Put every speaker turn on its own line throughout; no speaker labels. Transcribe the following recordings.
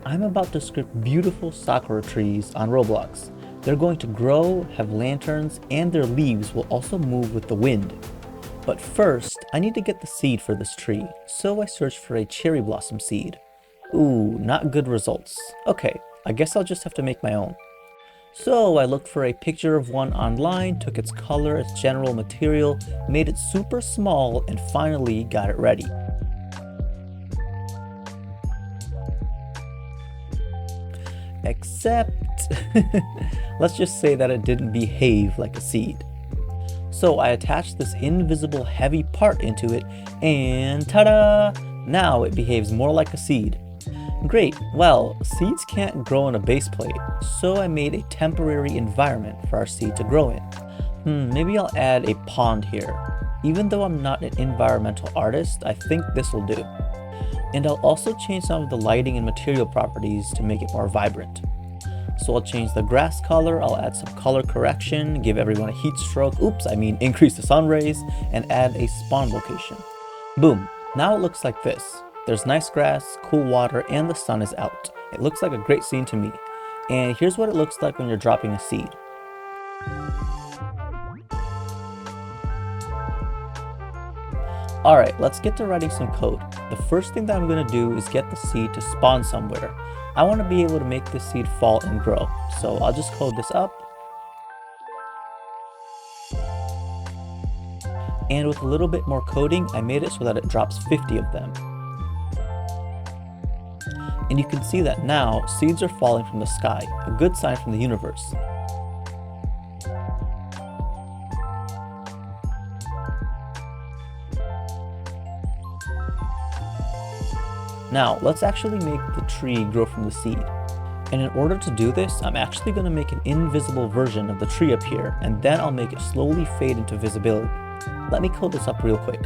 I'm about to script beautiful Sakura trees on Roblox. They're going to grow, have lanterns, and their leaves will also move with the wind. But first, I need to get the seed for this tree, so I searched for a cherry blossom seed. Ooh, not good results. Okay, I guess I'll just have to make my own. So I looked for a picture of one online, took its color, its general material, made it super small, and finally got it ready. Except, let's just say that it didn't behave like a seed. So I attached this invisible heavy part into it, and ta-da! Now it behaves more like a seed. Great, well, seeds can't grow in a base plate, so I made a temporary environment for our seed to grow in. Maybe I'll add a pond here. Even though I'm not an environmental artist, I think this will do. And I'll also change some of the lighting and material properties to make it more vibrant. So I'll change the grass color, I'll add some color correction, give everyone a heat stroke, increase the sun rays, and add a spawn location. Boom, now it looks like this. There's nice grass, cool water, and the sun is out. It looks like a great scene to me. And here's what it looks like when you're dropping a seed. Alright, let's get to writing some code. The first thing that I'm going to do is get the seed to spawn somewhere. I want to be able to make this seed fall and grow, so I'll just code this up. And with a little bit more coding, I made it so that it drops 50 of them. And you can see that now, seeds are falling from the sky, a good sign from the universe. Now, let's actually make the tree grow from the seed. And in order to do this, I'm actually going to make an invisible version of the tree appear, and then I'll make it slowly fade into visibility. Let me code this up real quick.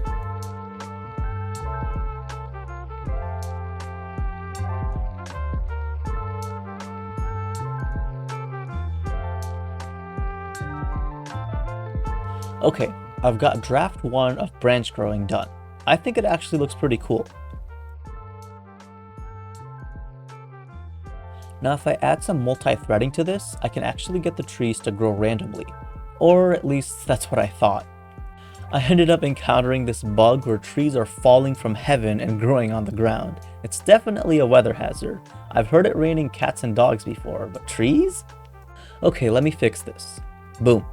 Okay, I've got draft 1 of branch growing done. I think it actually looks pretty cool. Now if I add some multi-threading to this, I can actually get the trees to grow randomly. Or at least that's what I thought. I ended up encountering this bug where trees are falling from heaven and growing on the ground. It's definitely a weather hazard. I've heard it raining cats and dogs before, but trees? Okay, let me fix this. Boom.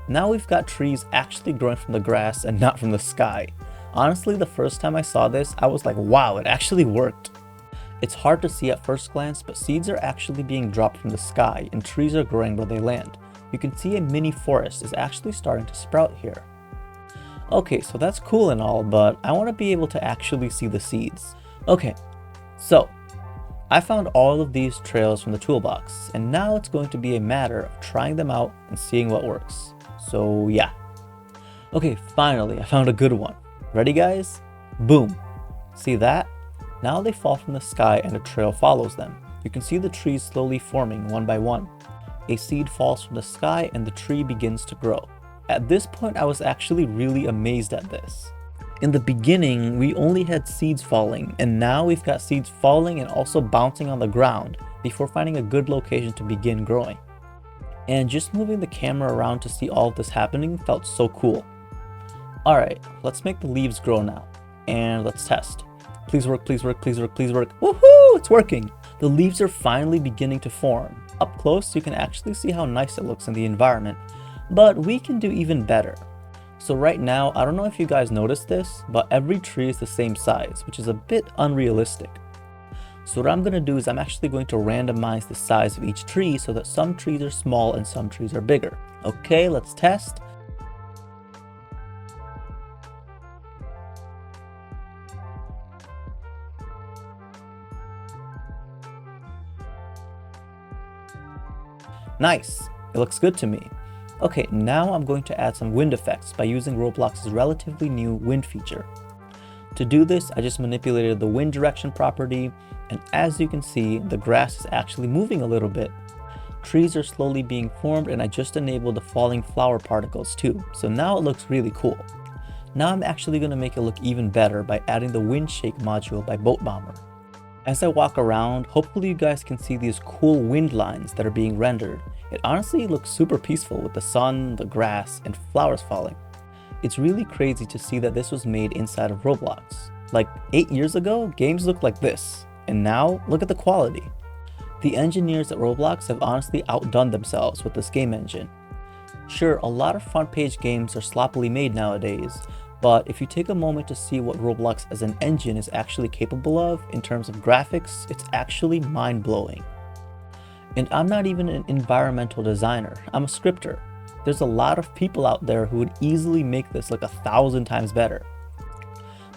Now we've got trees actually growing from the grass and not from the sky. Honestly, the first time I saw this, I was like, wow, it actually worked. It's hard to see at first glance, but seeds are actually being dropped from the sky and trees are growing where they land. You can see a mini forest is actually starting to sprout here. Okay, so that's cool and all, but I want to be able to actually see the seeds. Okay, so I found all of these trails from the toolbox, and now it's going to be a matter of trying them out and seeing what works. So yeah. Okay, finally, I found a good one. Ready guys? Boom. See that? Now they fall from the sky and a trail follows them. You can see the trees slowly forming one by one. A seed falls from the sky and the tree begins to grow. At this point, I was actually really amazed at this. In the beginning, we only had seeds falling, and now we've got seeds falling and also bouncing on the ground before finding a good location to begin growing. And just moving the camera around to see all of this happening felt so cool. Alright, let's make the leaves grow now. And let's test. Please work, please work, please work, please work. Woohoo! It's working! The leaves are finally beginning to form. Up close, you can actually see how nice it looks in the environment. But we can do even better. So right now, I don't know if you guys noticed this, but every tree is the same size, which is a bit unrealistic. So what I'm going to do is I'm actually going to randomize the size of each tree so that some trees are small and some trees are bigger. Okay, let's test. Nice, it looks good to me. Okay, now I'm going to add some wind effects by using Roblox's relatively new wind feature. To do this, I just manipulated the wind direction property, and as you can see, the grass is actually moving a little bit. Trees are slowly being formed, and I just enabled the falling flower particles too, so now it looks really cool. Now I'm actually going to make it look even better by adding the wind shake module by Boat Bomber. As I walk around, hopefully you guys can see these cool wind lines that are being rendered. It honestly looks super peaceful with the sun, the grass, and flowers falling. It's really crazy to see that this was made inside of Roblox. Like 8 years ago, games looked like this, and now look at the quality. The engineers at Roblox have honestly outdone themselves with this game engine. Sure, a lot of front page games are sloppily made nowadays, but if you take a moment to see what Roblox as an engine is actually capable of in terms of graphics, it's actually mind-blowing. And I'm not even an environmental designer, I'm a scripter. There's a lot of people out there who would easily make this like 1,000 times better.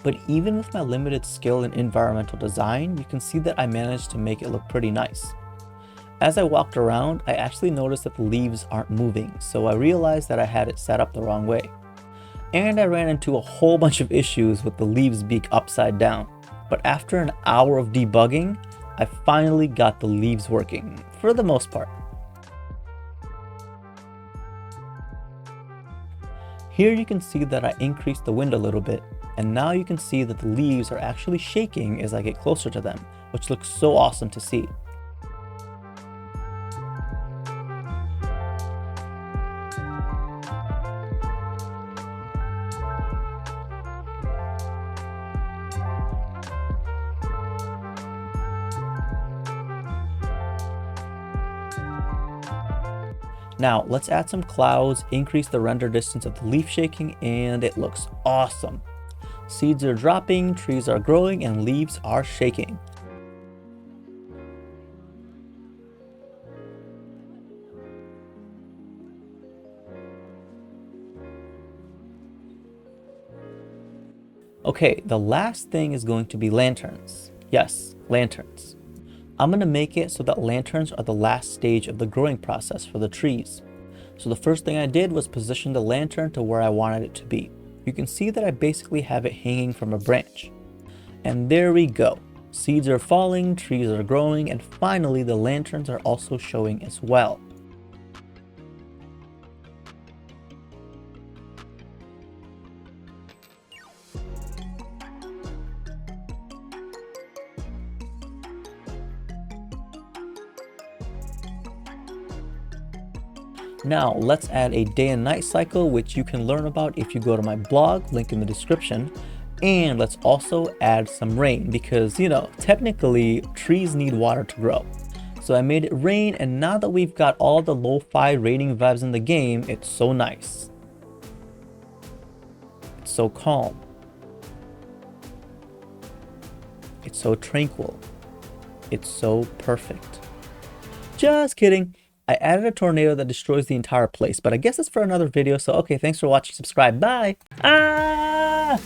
But even with my limited skill in environmental design, you can see that I managed to make it look pretty nice. As I walked around, I actually noticed that the leaves aren't moving, so I realized that I had it set up the wrong way. And I ran into a whole bunch of issues with the leaves being upside down. But after an hour of debugging, I finally got the leaves working, for the most part. Here you can see that I increased the wind a little bit, and now you can see that the leaves are actually shaking as I get closer to them, which looks so awesome to see. Now let's add some clouds, increase the render distance of the leaf shaking, and it looks awesome. Seeds are dropping, trees are growing, and leaves are shaking. Okay, the last thing is going to be lanterns. Yes, lanterns. I'm going to make it so that lanterns are the last stage of the growing process for the trees. So the first thing I did was position the lantern to where I wanted it to be. You can see that I basically have it hanging from a branch. And there we go. Seeds are falling, trees are growing, and finally the lanterns are also showing as well. Now let's add a day and night cycle, which you can learn about if you go to my blog, link in the description. And let's also add some rain because, technically trees need water to grow. So I made it rain, and now that we've got all the lo-fi raining vibes in the game, it's so nice. It's so calm. It's so tranquil. It's so perfect. Just kidding. I added a tornado that destroys the entire place, but I guess it's for another video, so okay, thanks for watching, subscribe, bye! Ah!